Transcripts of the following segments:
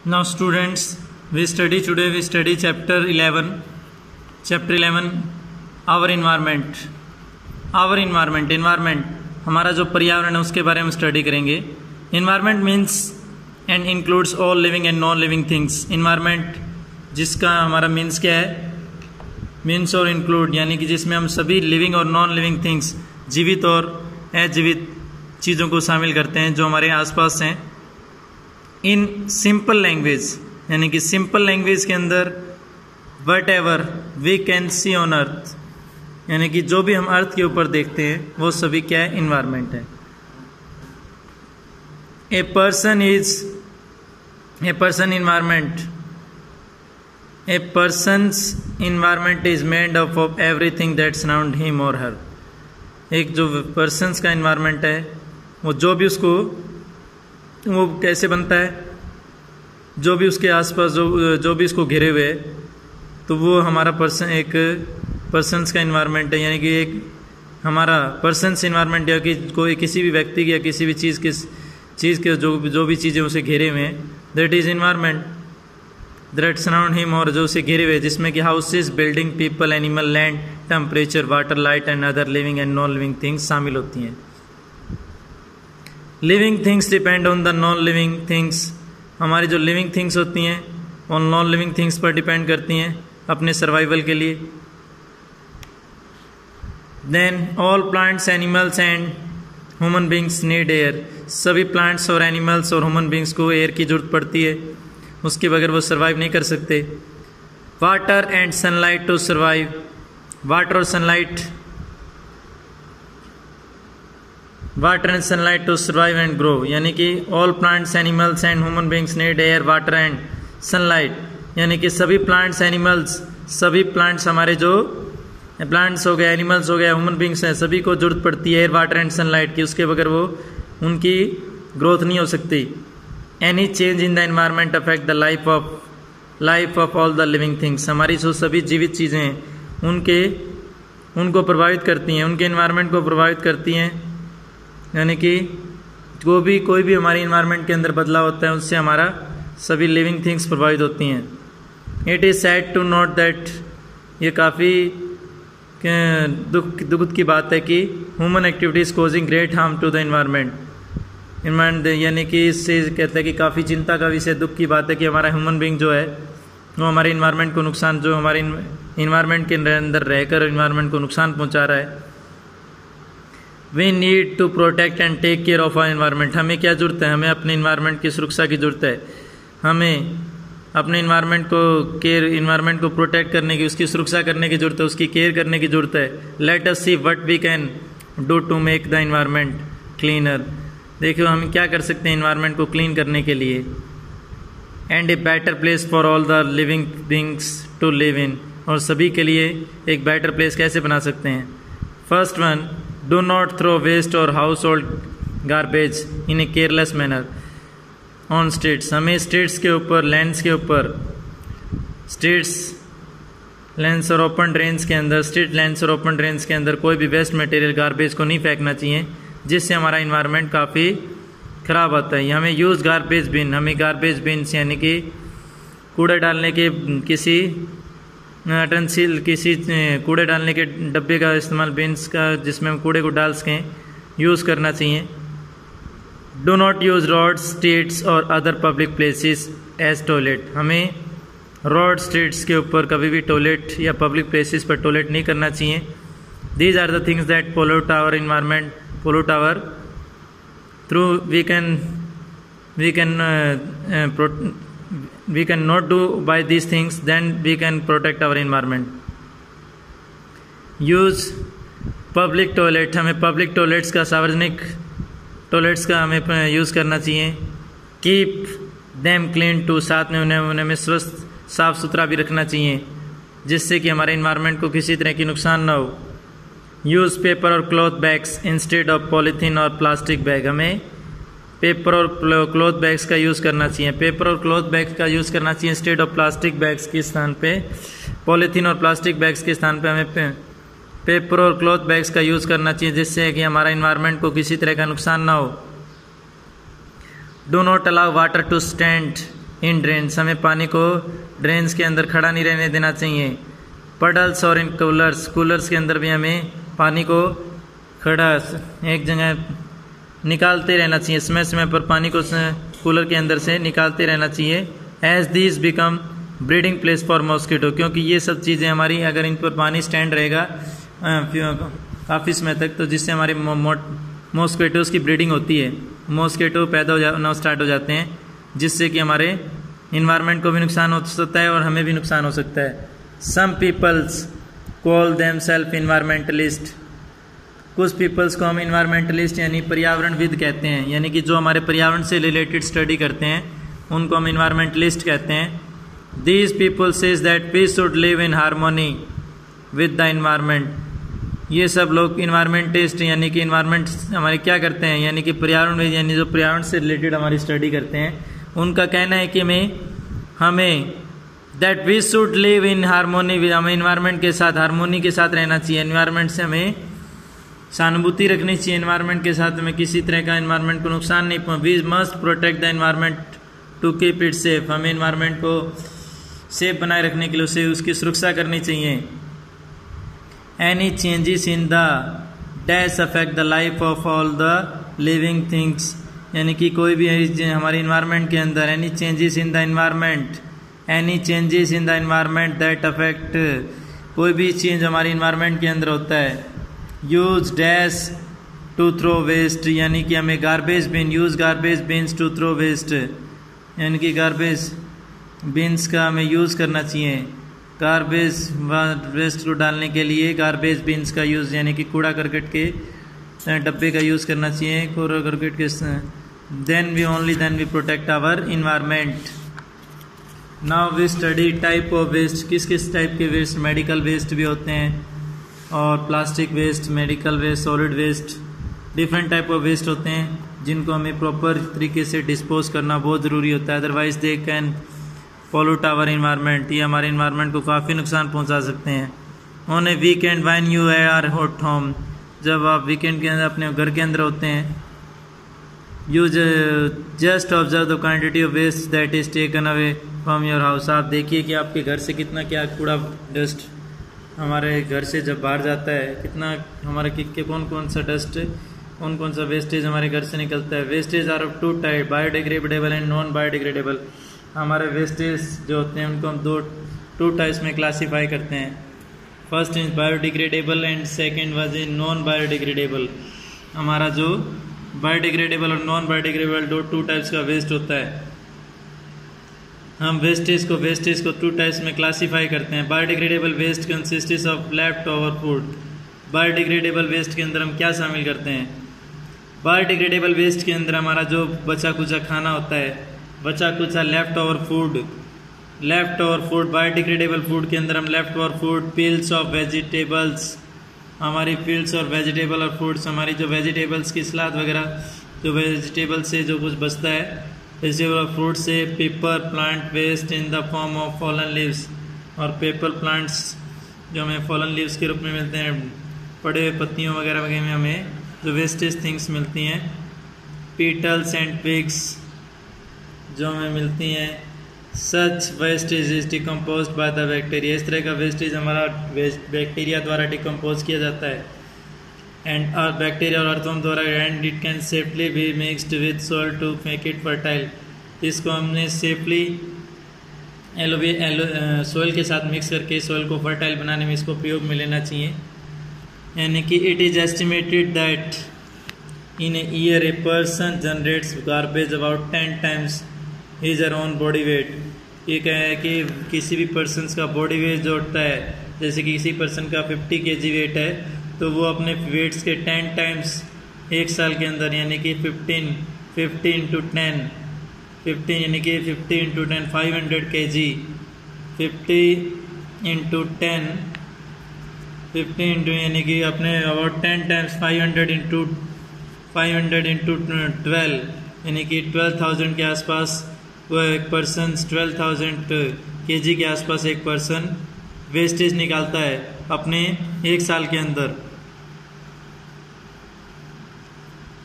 Now students, we study chapter 11. Chapter 11, our environment. Our environment हमारा जो पर्यावरण है उसके बारे में स्टडी करेंगे. Environment means and includes all living and non-living things. Environment जिसका हमारा मीन्स क्या है, मीन्स और इंक्लूड यानी कि जिसमें हम सभी लिविंग और नॉन लिविंग थिंग्स, जीवित और अजीवित चीज़ों को शामिल करते हैं जो हमारे आसपास हैं. इन सिंपल लैंग्वेज यानी कि सिंपल लैंग्वेज के अंदर whatever we can see on earth यानी कि जो भी हम अर्थ के ऊपर देखते हैं वो सभी क्या है, इन्वायरमेंट है. A person environment. A person's environment is made up of everything that surround him or her. एक जो persons का environment है वो जो भी उसको वो कैसे बनता है, जो भी उसके आसपास जो भी उसको घिरे हुए है तो वो हमारा पर्सन एक persons का environment है. यानी कि एक हमारा persons environment या कि कोई किसी भी व्यक्ति की या किसी भी चीज़ के जो भी चीज़ें उसे घेरे हुए हैं, that is environment. that surround him और जो उसे घिरे हुए, जिसमें कि houses, building, people, animal, land, temperature, water, light and other living and non living things शामिल होती हैं. Living things depend on the non living things. हमारी जो लिविंग थिंग्स होती हैं वो नॉन लिविंग थिंग्स पर डिपेंड करती हैं अपने सर्वाइवल के लिए. Then all plants, animals and human beings need air. सभी प्लांट्स और एनिमल्स और ह्यूमन बींग्स को एयर की जरूरत पड़ती है, उसके बगैर वो सर्वाइव नहीं कर सकते. Water and sunlight to survive. Water and sunlight to survive and grow. यानी कि all plants, animals and human beings need air, water and sunlight. यानी कि सभी प्लांट्स, एनिमल्स, सभी प्लांट्स हमारे जो प्लांट्स हो गए, एनिमल्स हो गए, ह्यूमन बींग्स हैं, सभी को जरूरत पड़ती है एयर, वाटर एंड सनलाइट की. उसके बगैर वो उनकी ग्रोथ नहीं हो सकती. Any change in the environment affect the life of all the living things. हमारी जो सभी जीवित चीज़ें हैं उनको प्रभावित करती हैं, उनके environment को प्रभावित करती हैं. यानी कि कोई भी हमारी environment के अंदर बदलाव होता है उससे हमारा सभी living things प्रभावित होती हैं. It is sad to note that ये काफ़ी दुख की बात है कि human activities causing great harm to the environment. यानी कि इससे कहते हैं कि काफ़ी चिंता का विषय, दुख की बात है कि हमारा ह्यूमन बींग जो है वो हमारे इन्वायरमेंट को नुकसान, जो हमारे इन्वायरमेंट के अंदर रहकर इन्वायरमेंट को नुकसान पहुंचा रहा है. We need to protect and take care of our environment. हमें क्या जरूरत है, हमें अपने इन्वायरमेंट की सुरक्षा की जरूरत है. हमें अपने इन्वायरमेंट को प्रोटेक्ट करने की, उसकी सुरक्षा करने की जरूरत है, उसकी केयर करने की जरूरत है. Let us see what we can do to make the environment cleaner. देखिए हम क्या कर सकते हैं इन्वायरमेंट को क्लीन करने के लिए. And a better place for all the living beings to live in. और सभी के लिए एक बेटर प्लेस कैसे बना सकते हैं. First one, do not throw waste और household garbage in a careless manner on streets. हमें स्ट्रीट्स के ऊपर, लैंड्स के ऊपर, लैंड्स और ओपन ड्रेन्स के अंदर, स्ट्रीट लैंड्स और ओपन ड्रेन्स के अंदर कोई भी वेस्ट मटेरियल, गार्बेज को नहीं फेंकना चाहिए, जिससे हमारा इन्वायरमेंट काफ़ी ख़राब होता है. हमें यूज़ गार्बेज बिन, हमें गार्बेज बिन्स यानी कि कूड़े डालने के किसी कूड़े डालने के डब्बे का इस्तेमाल, बिन्स का, जिसमें हम कूड़े को डाल सकें, यूज़ करना चाहिए. Do not use roads, streets और other public places as toilet. हमें रोड, स्ट्रीट्स के ऊपर कभी भी टॉयलेट या पब्लिक प्लेसेस पर टॉयलेट नहीं करना चाहिए. These are the things that pollute our environment, pollute our through we can not do by these things, then we can protect our environment. use public toilet. हमें public toilets का, सार्वजनिक toilets का हमें use करना चाहिए. Keep them clean too. साथ में उन्हें स्वस्थ, साफ़ सुथरा भी रखना चाहिए, जिससे कि हमारे इन्वायरमेंट को किसी तरह की नुकसान ना हो. यूज़ पेपर और cloth bags instead of polythene और प्लास्टिक बैग. हमें पेपर और क्लॉथ बैग्स का यूज़ करना चाहिए. पेपर और क्लॉथ बैग्स का यूज़ करना चाहिए इंस्टेड ऑफ प्लास्टिक बैग्स के स्थान पे, पॉलीथीन और प्लास्टिक बैग्स के स्थान पे हमें पेपर और क्लॉथ बैग्स का यूज़ करना चाहिए, जिससे कि हमारा इन्वायरमेंट को किसी तरह का नुकसान ना हो. Do not allow water to stand in drains, हमें पानी को ड्रेन्स के अंदर खड़ा नहीं रहने देना चाहिए। पडल्स और इन कूलर्स, कूलर्स के अंदर भी हमें पानी को खड़ा एक जगह निकालते रहना चाहिए, समय समय पर पानी को कूलर के अंदर से निकालते रहना चाहिए। As these become breeding place for mosquito, क्योंकि ये सब चीज़ें हमारी अगर इन पर पानी स्टैंड रहेगा काफ़ी समय तक, तो जिससे हमारे मॉस्किटोज़ की ब्रीडिंग होती है, मॉस्किटो पैदा होना स्टार्ट हो जाते हैं, जिससे कि हमारे इन्वायरमेंट को भी नुकसान हो सकता है और हमें भी नुकसान हो सकता है। Some peoples call them self environmentalist, कुछ पीपल्स को हम इन्वायरमेंटलिस्ट यानी पर्यावरणविद कहते हैं, यानी कि जो हमारे पर्यावरण से रिलेटेड स्टडी करते हैं उनको हम इन्वायरमेंटलिस्ट कहते हैं। These people says that we should live in harmony with the environment, ये सब लोग इन्वायरमेंटिस्ट यानी कि इन्वायरमेंट हमारे क्या करते हैं, यानी कि पर्यावरणविद यानी जो पर्यावरण से रिलेटेड हमारी स्टडी करते हैं, उनका कहना है कि हमें that we should live in harmony with, हमें इन्वायरमेंट के साथ हारमोनी के साथ रहना चाहिए, इन्वायरमेंट से हमें सहानुभूति रखनी चाहिए, इन्वायरमेंट के साथ हमें किसी तरह का इन्वायरमेंट को नुकसान नहीं पहुंचे। We must protect the environment to keep it safe, हमें इन्वायरमेंट को सेफ बनाए रखने के लिए उसे उसकी सुरक्षा करनी चाहिए। Any changes in the dash affect the life of all the living things, यानी कि कोई भी हमारे इन्वायरमेंट के अंदर any changes in the environment, any changes in the environment that affect, कोई भी चेंज हमारे इन्वायरमेंट के अंदर होता है। Use dash to throw waste, यानी कि हमें garbage bin, use garbage bins to throw waste, यानी कि गार्बेज बिन्स का हमें यूज़ करना चाहिए, गार्बेज वेस्ट को डालने के लिए गार्बेज बिन्स का यूज़, यानी कि कूड़ा करकट के डब्बे का यूज़ करना चाहिए, कूड़ा करकट के। Then we protect our environment. Now we study type of waste, किस किस टाइप के वेस्ट, मेडिकल वेस्ट भी होते हैं और plastic waste, medical waste, solid waste, different type of waste होते हैं जिनको हमें प्रॉपर तरीके से डिस्पोज करना बहुत ज़रूरी होता है, otherwise they can pollute our environment, ये हमारे इन्वायरमेंट को काफ़ी नुकसान पहुंचा सकते हैं। On a weekend when you are at home, जब आप वीकेंड के अंदर अपने घर के अंदर होते हैं, you just observe the quantity of waste that is taken away from your house, आप देखिए कि आपके घर से कितना क्या कूड़ा डस्ट हमारे घर से जब बाहर जाता है, कितना हमारा कौन कौन सा डस्ट, कौन सा वेस्टेज हमारे घर से निकलता है। Wastage are of two type, biodegradable and non biodegradable. हमारे वेस्टेज जो होते हैं उनको हम टू टाइप्स में क्लासीफाई करते हैं, first is biodegradable and second was in non biodegradable. हमारा जो बायोडिग्रेडेबल और नॉन बायोडिग्रेडेबल टू टाइप्स का वेस्ट होता है, हम वेस्टेज को टू टाइप्स में क्लासीफाई करते हैं। Biodegradable waste consists of left over food, biodegradable waste के अंदर हम क्या शामिल करते हैं, बायोडिग्रेडेबल वेस्ट के अंदर हमारा जो बचा कुचा खाना होता है, बचा कुचा left over food, biodegradable food के अंदर हम left over food, peels of vegetables, हमारी पील्स और वेजिटेबल और फ्रूट्स, हमारी जो वेजिटेबल्स की सलाद वगैरह, जो वेजिटेबल से जो कुछ बचता है वेजिटेबल और फ्रूट से, paper plant waste in the form of fallen leaves, और पेपर प्लांट्स जो हमें फॉलन लीव्स के रूप में मिलते हैं, पड़े हुए पत्तियों वगैरह वगैरह में हमें जो वेस्टेज थिंग्स मिलती हैं, पीटल्स एंड पिग्स जो हमें मिलती हैं, such wastage is decompose by the bacteria, इस तरह का वेस्टेज हमारा बैक्टीरिया द्वारा डिकम्पोज किया जाता है, एंड बैक्टीरिया और अर्थवर्म द्वारा, and it can safely be mixed with soil to make it fertile, इसको हमने सेफली सॉइल के साथ मिक्स करके सॉइल को फर्टाइल बनाने में इसको प्रयोग में लेना चाहिए। यानी कि it is estimated that in a year a person generates garbage about 10 times his own body weight, ये क्या है कि किसी भी पर्सन का बॉडी वेट जो होता है, जैसे कि किसी पर्सन का 50 kg वेट है तो वो अपने वेट्स के 10 टाइम्स एक साल के अंदर, यानी कि 15 into 10 15 यानी कि 50 into 10 500 kg, 50 into 10 50 into यानी कि अपने अबाउट 10 टाइम्स 500 into 12 यानी कि 12,000 के आसपास वो एक पर्सन 12,000 kg के आसपास एक पर्सन वेस्टेज निकालता है अपने एक साल के अंदर,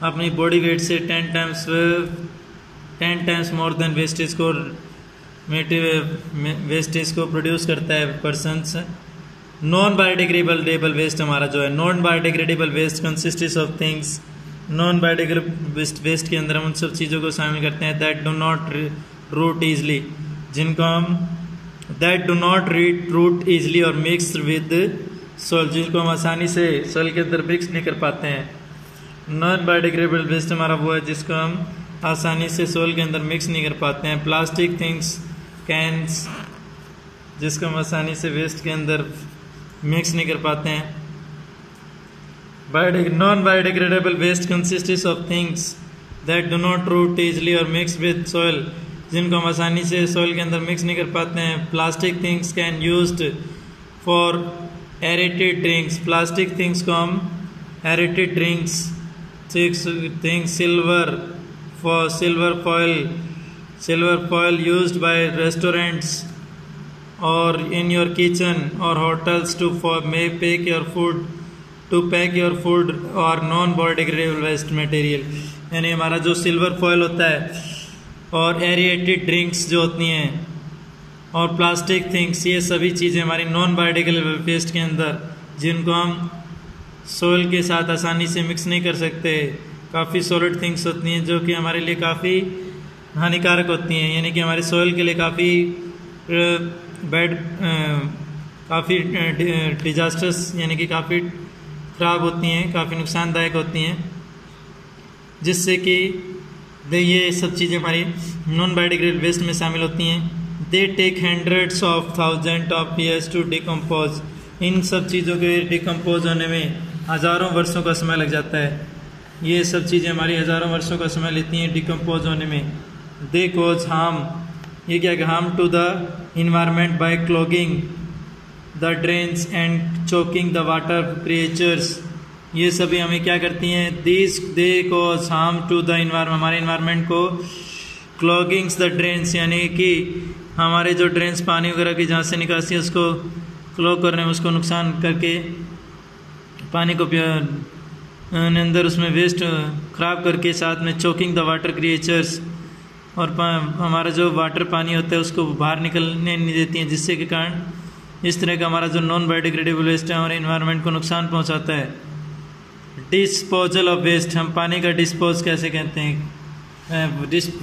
अपनी बॉडी वेट से 10 टाइम्स मोर देन वेस्टेज को वेस्टेज को प्रोड्यूस करता है पर्सन्स। नॉन बायोडिग्रेडेबल वेस्ट हमारा जो है, non biodegradable waste consists of things, non biodegradable waste के अंदर हम उन सब चीज़ों को शामिल करते हैं that do not rot easily, जिनको हम that do not rot easily और मिक्स विद सोल, जिनको हम आसानी से सोल के अंदर मिक्स नहीं कर पाते हैं। नॉन बायोडिग्रेडेबल वेस्ट हमारा वो है जिसको हम आसानी से सोल के अंदर मिक्स नहीं कर पाते हैं। प्लास्टिक थिंग्स, कैंस, जिसको हम आसानी से वेस्ट के अंदर मिक्स नहीं कर पाते हैं। Non biodegradable waste consists of things that do not rot easily और मिक्स विद सॉइल, जिनको हम आसानी से सॉइल के अंदर मिक्स नहीं कर पाते हैं। Plastic things can used for aerated drinks, plastic things को हम aerated drinks, things silver foil used by restaurants और इन योर किचन और hotels to pack your food और नॉन बायोडिग्रेडेबल वेस्ट मटेरियल, यानी हमारा जो सिल्वर फॉयल होता है और एरेटेड ड्रिंक्स जो होती हैं और प्लास्टिक थिंग्स, ये सभी चीज़ें हमारी नॉन बायोडिग्रेडेबल वेस्ट के अंदर, जिनको हम सोइल के साथ आसानी से मिक्स नहीं कर सकते। काफ़ी सॉलिड थिंग्स होती हैं जो कि हमारे लिए काफ़ी हानिकारक होती हैं, यानी कि हमारे सोइल के लिए काफ़ी डिजास्टर्स, यानी कि काफ़ी ख़राब होती हैं, काफ़ी नुकसानदायक होती हैं, जिससे कि ये सब चीज़ें हमारी नॉन बायोडिग्रेडेबल वेस्ट में शामिल होती हैं। They take hundreds of thousand of years to decompose, इन सब चीज़ों के डिकम्पोज होने में हज़ारों वर्षों का समय लग जाता है। ये सब चीज़ें हमारी हज़ारों वर्षों का समय लेती हैं डिकम्पोज होने में। दे कोज हार्म, ये क्या harm to the environment by clogging the drains and choking the water creatures, ये सभी हमें क्या करती हैं, they cause harm to the environment, हमारे इन्वायरमेंट को क्लॉगिंग्स द ड्रेन्स, यानी कि हमारे जो ड्रेन्स पानी वगैरह की जहाँ से निकासी है उसको क्लॉग करने में उसको नुकसान करके पानी को अंदर उसमें वेस्ट ख़राब करके, साथ में चोकिंग द वाटर क्रिएचर्स, और हमारा जो वाटर पानी होता है उसको बाहर निकलने नहीं देती हैं, जिससे के कारण इस तरह का हमारा जो नॉन बायोडिग्रेडेबल वेस्ट है हमारे इन्वायरमेंट को नुकसान पहुंचाता है। डिस्पोजल ऑफ वेस्ट, हम पानी का डिस्पोज कैसे कहते हैं,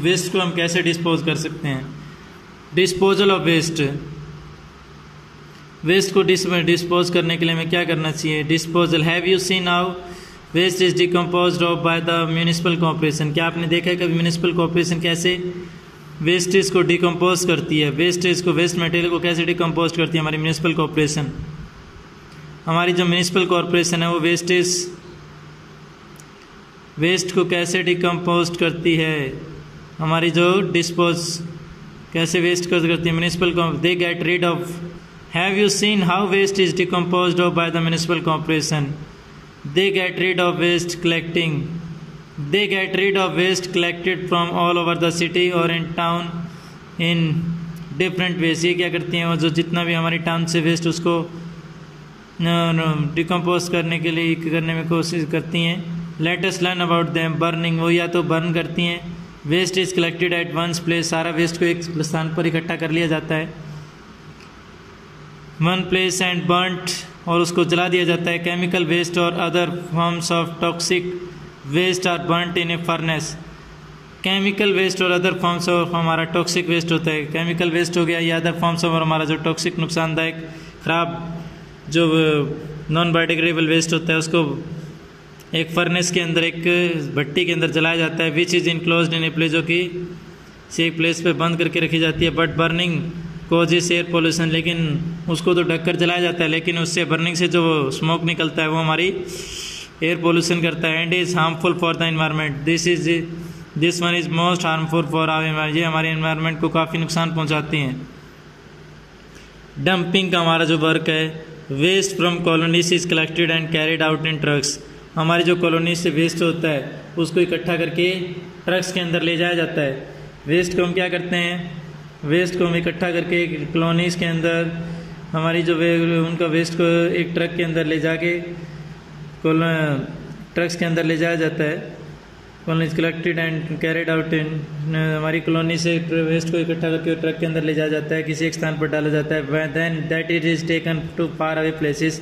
वेस्ट को हम कैसे डिस्पोज कर सकते हैं। डिस्पोजल ऑफ वेस्ट को डिस्पोज करने के लिए हमें क्या करना चाहिए। Disposal, have you seen how waste is decomposed of by the municipal corporation, क्या आपने देखा है कभी म्यूनिसिपल कॉर्पोरेशन कैसे वेस्टेज को डिकम्पोज करती है, वेस्टेज को, वेस्ट मटेरियल को कैसे डिकम्पोज करती है हमारी म्यूनिसिपल कॉर्पोरेशन। हमारी जो म्यूनिसिपल कॉर्पोरेशन है वो वेस्ट को कैसे डिकम्पोज करती है, हमारी जो डिस्पोज कैसे वेस्ट करती है municipal, they get rid of, have you seen how waste is decomposed of by the municipal corporation. They get rid of waste collected from all over the city or in town in different ways। ये क्या करती हैं, वो जो जितना भी हमारी town से वेस्ट उसको डिकम्पोज करने के लिए करने में कोशिश करती हैं। Let us learn about them। Burning, वो या तो बर्न करती हैं। Waste is collected at once place, सारा वेस्ट को एक स्थान पर इकट्ठा कर लिया जाता है, वन प्लेस एंड बर्नट, और उसको जला दिया जाता है। केमिकल वेस्ट और other forms of toxic waste are burnt in a furnace. Chemical waste और अदर फॉर्म्स ऑफ हमारा टॉक्सिक वेस्ट होता है, केमिकल वेस्ट हो गया या अदर फॉर्म्स ऑफ हमारा जो टॉक्सिक नुकसानदायक खराब जो नॉन बायोडिग्रेडेबल वेस्ट होता है उसको एक फर्नेस के अंदर, एक भट्टी के अंदर जलाया जाता है। Which is enclosed in a place, जो कि एक प्लेस पे बंद करके रखी जाती है। But burning causes air pollution, लेकिन उसको तो ढककर जलाया जाता है, लेकिन उससे बर्निंग से जो स्मोक निकलता है वो हमारी एयर पोल्यूशन करता है। And is harmful for the environment, this one is most harmful for our environment, ये हमारे इन्वायरमेंट को काफ़ी नुकसान पहुंचाती हैं। डंपिंग का हमारा जो वर्क है, waste from colonies is collected and carried out in trucks, हमारी जो कॉलोनी से वेस्ट होता है उसको इकट्ठा करके ट्रक्स के अंदर ले जाया जाता है। वेस्ट को हम क्या करते हैं, वेस्ट को हम इकट्ठा करके कॉलोनीज़ के अंदर हमारी जो उनका वेस्ट को एक ट्रक के अंदर ले जाके ट्रक्स के अंदर ले जाया जाता है। Colonies collected and carried out इन, हमारी कॉलोनी से वेस्ट को इकट्ठा करके ट्रक के अंदर ले जाया जाता है, किसी एक स्थान पर डाला जाता है, then that it is taken to far away places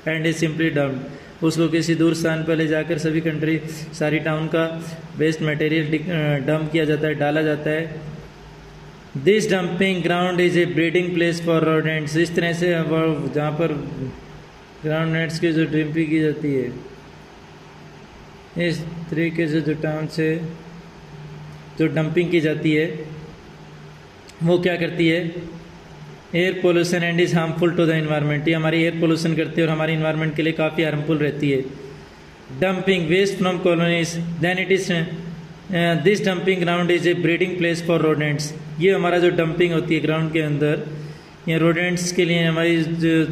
and is simply dumped, उसको किसी दूर स्थान पर ले जाकर सभी कंट्री सारी टाउन का वेस्ट मटेरियल डंप किया जाता है, डाला जाता है। This dumping ground is a breeding place for rodents, इस तरह से जहाँ पर ग्राउंड नेट्स की जो डंपिंग की जाती है, इस तरीके से जो टाउन से जो डंपिंग की जाती है वो क्या करती है, air pollution and is harmful to the environment, ये हमारी एयर पोल्यूशन करती है और हमारी इन्वायरमेंट के लिए काफ़ी हार्मफुल रहती है। Dumping waste from colonies then it is this dumping ground is a breeding place for rodents, ये हमारा जो डंपिंग होती है ग्राउंड के अंदर, ये रोडेंट्स के लिए हमारी जो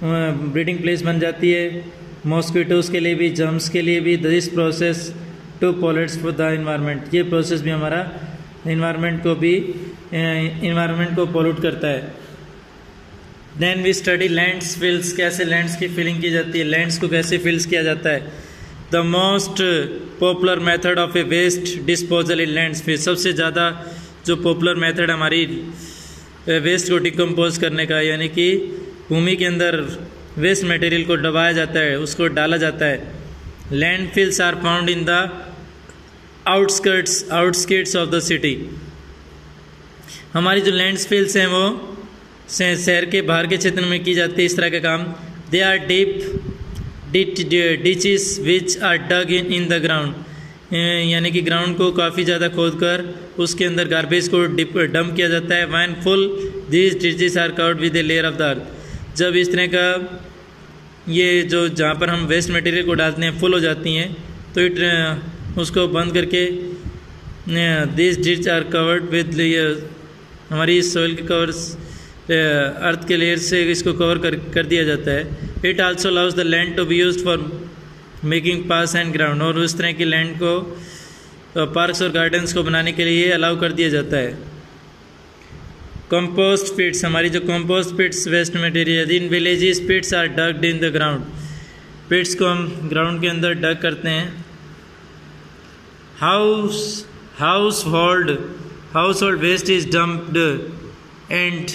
ब्रीडिंग प्लेस बन जाती है, मॉस्किटोज़ के लिए भी, जर्म्स के लिए भी। This process to pollutes for the environment, ये प्रोसेस भी हमारा इन्वायरमेंट को पॉल्यूट करता है। Then we study lands fills, कैसे लैंड्स की फिलिंग की जाती है, लैंड्स को कैसे फिल्स किया जाता है। The most popular method of a waste disposal in lands fill, सबसे ज़्यादा जो पॉपुलर मेथड हमारी वेस्ट को डिकम्पोज करने का, यानी कि भूमि के अंदर वेस्ट मटेरियल को दबाया जाता है, उसको डाला जाता है। Landfills are found in the outskirts of the city, हमारी जो लैंड फिल्स हैं वो शहर के बाहर के क्षेत्र में की जाती है इस तरह का काम। They are deep ditches which are dug in the ground, यानी कि ग्राउंड को काफ़ी ज़्यादा खोद कर उसके अंदर गार्बेज को डंप किया जाता है। When full these ditches are covered with a layer of the earth, जब इस तरह का ये जो जहाँ पर हम वेस्ट मटेरियल को डालते हैं फुल हो जाती हैं तो उसको बंद करके this ditch are covered with layer, हमारी सॉइल के कवर्स अर्थ के लेयर से इसको कवर कर दिया जाता है। It also allows the land to be used for making parks and ground, और उस तरह की लैंड को पार्क्स और गार्डन्स को बनाने के लिए अलाउ कर दिया जाता है। कंपोस्ट पिट्स, हमारी जो compost pits waste material in villages pits are dugged in the ground, pits को हम ग्राउंड के अंदर डग करते हैं। Household waste is dumped and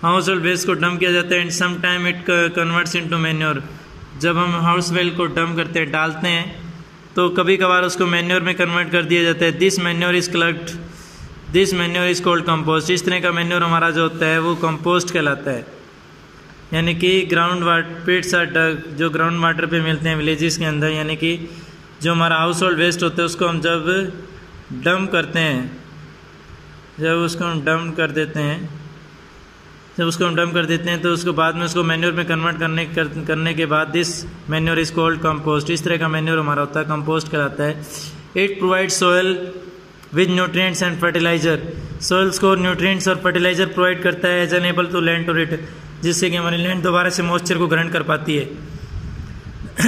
household waste को डंप किया जाता है and some time it converts into manure, जब हम हाउस वेस्ट को डंप करते हैं डालते हैं तो कभी कभार उसको मैन्योर में कन्वर्ट कर दिया जाता है। This manure is called compost, इस तरह का मैन्योर हमारा जो होता है वो कंपोस्ट कहलाता है। यानी कि ग्राउंड वाटर पिट्स आर डग, जो ग्राउंड वाटर पे मिलते हैं विलेजेस के अंदर, यानी कि जो हमारा हाउस होल्ड वेस्ट होता है उसको हम जब डंप करते हैं, जब उसको हम डंप कर देते हैं तो उसको बाद में उसको मैन्योर में कन्वर्ट करने के बाद this manure is called compost, इस तरह का मैन्योर हमारा होता है, कंपोस्ट कहलाता है। It provide soil with nutrients and fertilizer, soils को न्यूट्रिएंट्स और फर्टिलाइजर प्रोवाइड करता है as enable to land to रिट, जिससे कि हमारी लैंड दोबारा से मॉइस्चर को ग्रहण कर पाती है।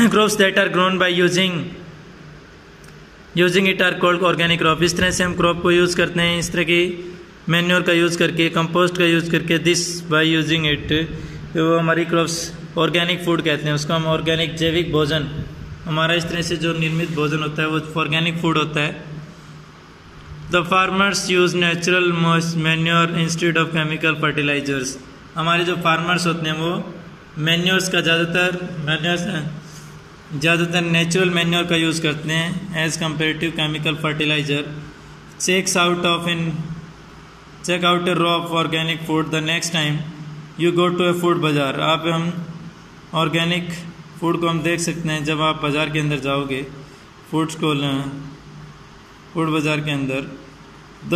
Crops that are grown by using it are called organic crop, इस तरह से हम क्रॉप को यूज़ करते हैं, इस तरह की मैन्योर का यूज़ करके, कंपोस्ट का यूज़ करके। दिस बाय यूजिंग इट, वो हमारी क्रॉप्स ऑर्गेनिक फूड कहते हैं उसको हम, ऑर्गेनिक जैविक भोजन, हमारा इस तरह से जो निर्मित भोजन होता है वो ऑर्गेनिक फूड होता है। The farmers use natural manure instead of chemical fertilizers, हमारे जो फार्मर्स होते हैं वो मैन्योर्स का ज़्यादातर नेचुरल मैन्योर का यूज़ करते हैं as comparative chemical fertilizer. Check out a row of organic food the next time you go to a food bazaar, आप हम ऑर्गेनिक फूड को हम देख सकते हैं जब आप बाज़ार के अंदर जाओगे, फूड बाज़ार के अंदर। The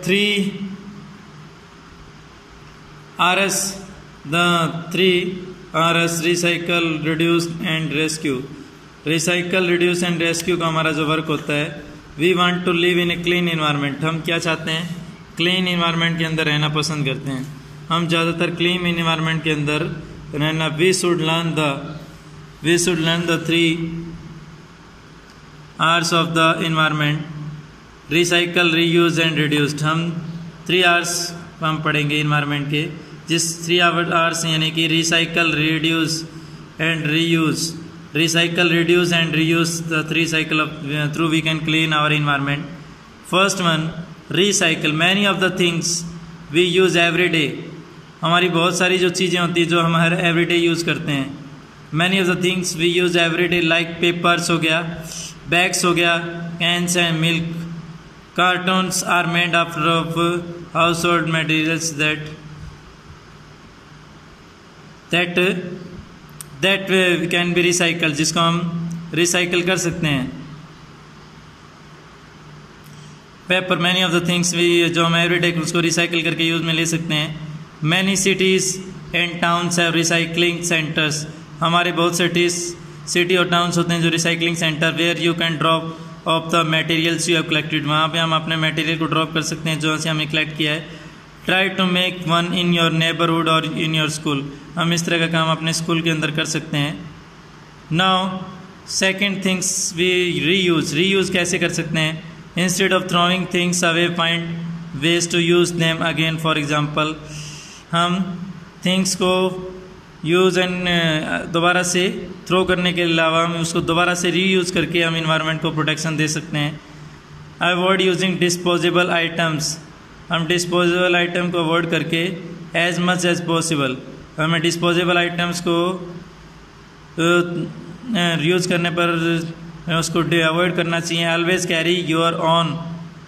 three RS recycle, reduce and rescue, recycle, reduce and rescue का हमारा जो वर्क होता है। We want to live in a clean environment, हम क्या चाहते हैं, क्लीन इन्वायरमेंट के अंदर रहना पसंद करते हैं, हम ज़्यादातर क्लीन इन्वायरमेंट के अंदर रहना। We should learn the 3 R's of the environment, recycle, reuse and reduced, हम 3 R's हम पढ़ेंगे इन्वायरमेंट के, जिस 3 R's यानी कि recycle, reduce and reuse, recycle, reduce and reuse, the three cycle of through we can clean our environment. First one, recycle. Many of the things we use every day, हमारी बहुत सारी जो चीज़ें होती हैं जो हम हर एवरीडे यूज़ करते हैं. Many of the things we use every day like papers हो गया, bags हो गया, cans and milk, cartons are made of household materials that can be recycled, जिसको हम रिसाइकल कर सकते हैं. Paper, many of the things जो हम एवरीडे उसको रिसाइकल करके यूज़ में ले सकते हैं. Many cities and towns have recycling centres. हमारे बहुत से सिटी और टाउन्स होते हैं जो recycling centre, where you can drop off the materials you have collected. वहाँ पे हम अपने मटेरियल को ड्रॉप कर सकते हैं जो से हमने कलेक्ट किया है. Try to make one in your neighbourhood और इन योर स्कूल. हम इस तरह का काम अपने स्कूल के अंदर कर सकते हैं. Now second things we reuse कैसे कर सकते हैं. Instead of throwing things away find ways to use them again. For example, हम थिंग्स को यूज़ एंड दोबारा से थ्रो करने के अलावा हम उसको दोबारा से रीयूज़ करके हम इन्वायरमेंट को प्रोटेक्शन दे सकते हैं. Avoid using disposable items. हम डिस्पोजेबल आइटम को अवॉइड करके एज मच एज पॉसिबल हमें डिस्पोजेबल आइटम्स को यूज़ करने पर उसको अवॉइड करना चाहिए. Always carry your own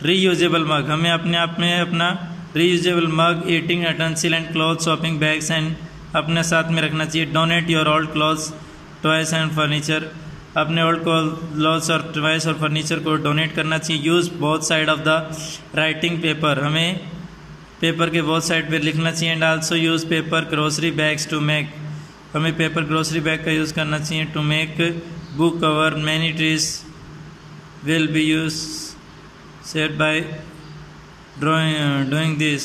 reusable mug. हमें अपने आप में अपना reusable mug, eating utensil and cloth, shopping bags and अपने साथ में रखना चाहिए. Donate your old clothes, toys and furniture. अपने ओल्ड क्लॉथ्स और टॉयस और फर्नीचर को डोनेट करना चाहिए. Use both side of the writing paper. हमें पेपर के बोथ साइड पे लिखना चाहिए. And also use paper grocery bags to make. हमें पेपर ग्रोसरी बैग का यूज़ करना चाहिए. To make book cover. Many trees will be use set by doing this.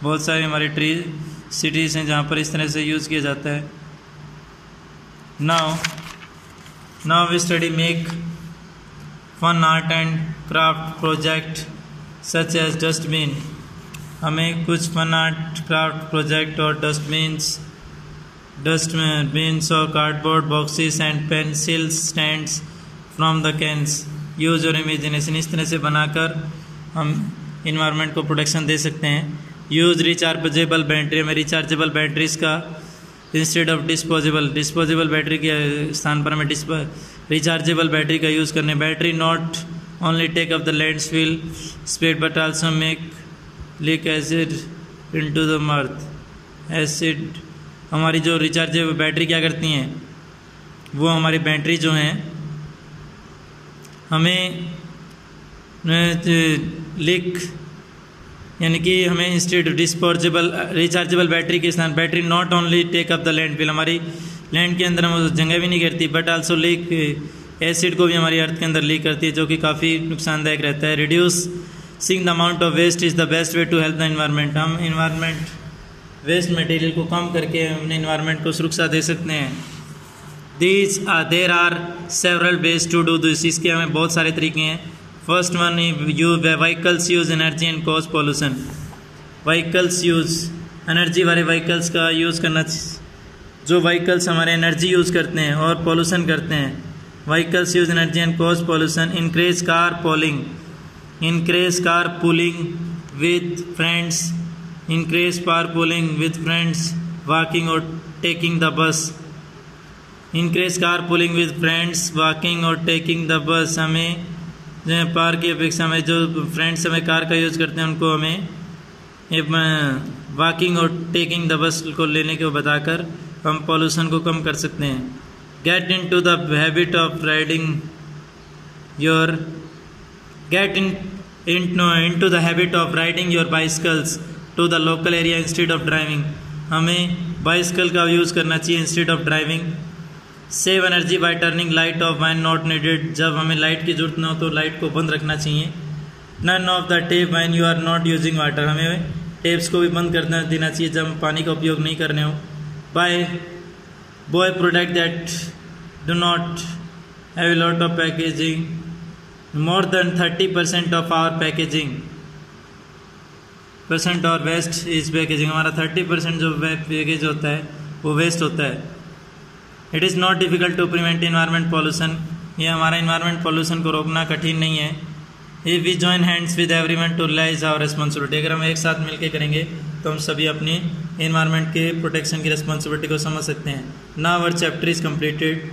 बहुत सारी हमारी ट्री सिटीज़ हैं जहाँ पर इस तरह से यूज़ किया जाता है. Now we study make fun art and craft project such as dustbin. हमें कुछ फन आर्ट क्राफ्ट प्रोजेक्ट और डस्टबिन्स और cardboard boxes and pencil stands from the cans use और इमेजिनेशन इस तरह से बनाकर हम इन्वायरमेंट को प्रोटेक्शन दे सकते हैं. Use rechargeable battery. हमें रिचार्जेबल बैटरीज का इंस्टेड ऑफ डिस्पोजेबल बैटरी के स्थान पर हमें रिचार्जेबल बैटरी का यूज़ करने. Battery not only take up the landfill space but also make leak acid into the earth. Acid, हमारी जो रिचार्जेबल बैटरी क्या करती हैं, वो हमारी बैटरी जो हैं हमें लीक, यानी कि हमें इंस्टेड डिस्पोजेबल रिचार्जेबल बैटरी के स्थान battery not only take up the landfill, हमारी लैंड के अंदर हम जगह भी नहीं करती, बट आल्सो लीक एसिड को भी हमारी अर्थ के अंदर लीक करती है, जो कि काफ़ी नुकसानदायक रहता है. Reducing the amount of waste is the best way to help the environment. हम इन्वायरमेंट वेस्ट मटेरियल को कम करके अपने इन्वायरमेंट को सुरक्षा दे सकते हैं. There are several ways to do this. इसके हमें बहुत सारे तरीके हैं. First one, vehicles use energy and cause pollution. Vehicles use, energy वाले व्हीकल्स का यूज़ करना. जो व्हीकल्स हमारे एनर्जी यूज़ करते हैं और पॉल्यूशन करते हैं. Vehicles use energy and cause pollution. Increase car pooling with friends. Increase car pooling with friends. Walking और taking the bus. Increase car pooling with friends, walking और टेकिंग द बस. हमें पार की अपेक्षा में जो फ्रेंड्स हमें कार का use करते हैं उनको हमें वॉकिंग और टेकिंग द बस को लेने को बताकर हम पॉल्यूशन को कम कर सकते हैं. Get into the habit of riding into the habit of riding your bicycles to the local area instead of driving. हमें बाइसिकल का यूज़ करना चाहिए instead of driving. Save energy by turning light of when not needed. जब हमें light की जरूरत न हो तो लाइट को बंद रखना चाहिए. Turn off the tap when you are not using water. हमें टेप्स को भी बंद कर देना चाहिए जब हम पानी का उपयोग नहीं करने हो. By product that do not have a lot of packaging. More than 30% of our packaging % और वेस्ट इज पैकेजिंग. हमारा 30% जो पैकेज होता है वो वेस्ट होता है. It is not difficult to prevent environment pollution, ये हमारा इन्वायरमेंट पॉल्यूशन को रोकना कठिन नहीं है। If we join hands with everyone to realise our responsibility, अगर हम एक साथ मिलकर करेंगे तो हम सभी अपनी इन्वायरमेंट के प्रोटेक्शन की रिस्पॉन्सिबिलिटी को समझ सकते हैं। Now our chapter is completed.